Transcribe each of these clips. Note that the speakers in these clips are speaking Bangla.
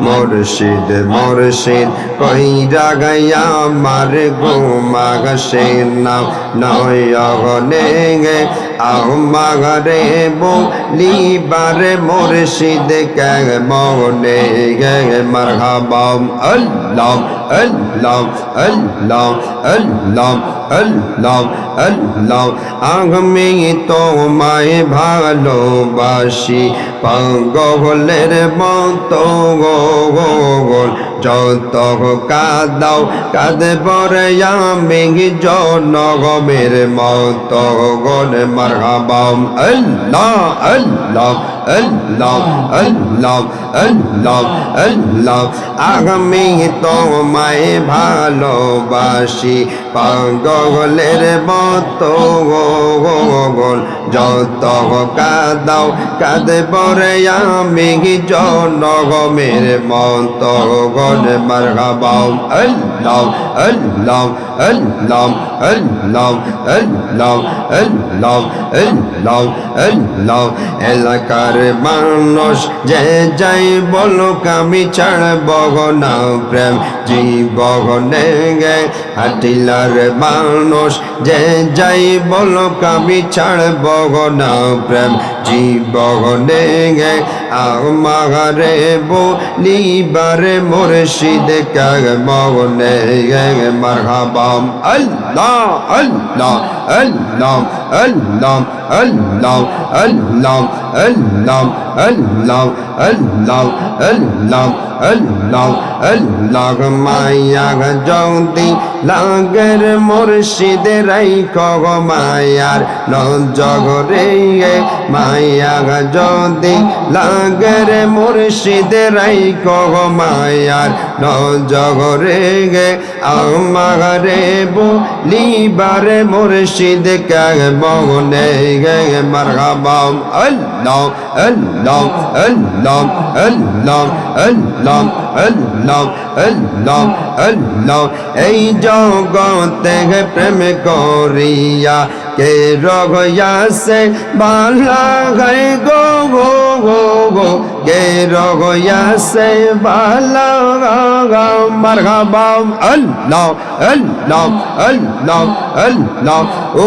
মুর্শিদ মুর্শিদ কইরা গায়া আমার ঘুমাগসে নাও নয়নে গে আমারে বলিবারে মুর্শিদ কে মনে গে মারহাবা আল্লাহ আল্লাহ আল্লাহ আল্লাহ আল্লাহ আল্লাহ আমি তোমায় ভালোবাসি পাগলের মতো যত কাদাও কাঁদে পরে আমি জনগমের মতো গোল মারহাবা আল্লাহ আল্লাহ আল্লাহ আল্লাহ আল্লাহ আল্লাহ আমি তোমায় ভালোবাসি পাগলের মতো যত কাদাও কাঁদে পরে আমি জনগমের মতো গোল মারহাবা আল্লাহ আল্লাহ আল্লাহ আল্লাহ আল্লাহ আল্লাহ আল্লাহ আল্লাহ এলাকার মানুষ যে যাই বলুক আমি ছাড়ব না প্রেম জীবনে গে হাটিলার মানুষ যে যাই বলুক আমি ছাড়ব না প্রেম জীবনে গে আমারে বলিবারে মুর্শিদ কে মনে গে মারহাবা আল্লাহ আল্লাহ আল্লাহ আল্লাহ আল্লাহ আল্লাহ আল্লাহ আল্লাহ আল্লাহ আল্লাহ আল্লাহ আল্লাহ মায়া যদি লাগের মুর্শিদ রাইখ মায়ার নজরে মায়া যদি লাগের মুর্শিদ রাইখ মায়ার নজরে গে আমারে বলিবারে মুর্শিদ কে মনে গে মারহাবা আল্লাহ আল্লাহ আল্লাহ আল্লাহ আল্লাহ আল্লাহ আল্লাহ আল্লাহ এই জগতে প্রেম করিয়া কে রগয়াসে বালা গায় গো গো গো গো কে রগয়াসে বালা গা মারহাবা আল্লাহ আল্লাহ আল্লাহ আল্লাহ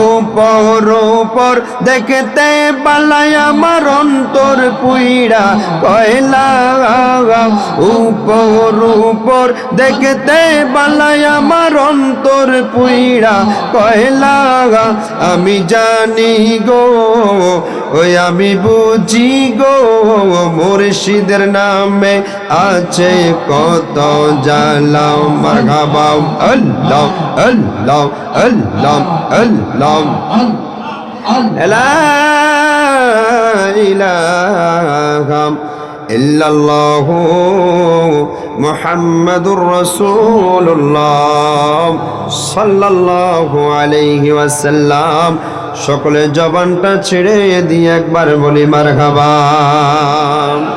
উপর উপর দেখতে বালায় আমার অন্তর পুইড়া কয়লা উপর উপর দেখতে বালায় আমার অন্তর পুইড়া কয়লা আমি জানি গো ওই আমি বুঝি গো মুর্শিদের নামে আছে কত জালা মারহাবা আল্লাহ আল্লাহ আল্লাহ আল্লাহ লা ইলাহা ইল্লাল্লাহু মুহাম্মাদুর রাসূলুল্লাহ সাল্লাল্লাহু আলাইহি ওয়াসাল্লাম। সকলে জবানটা ছেড়ে দিয়ে একবার বলি মারহাবা।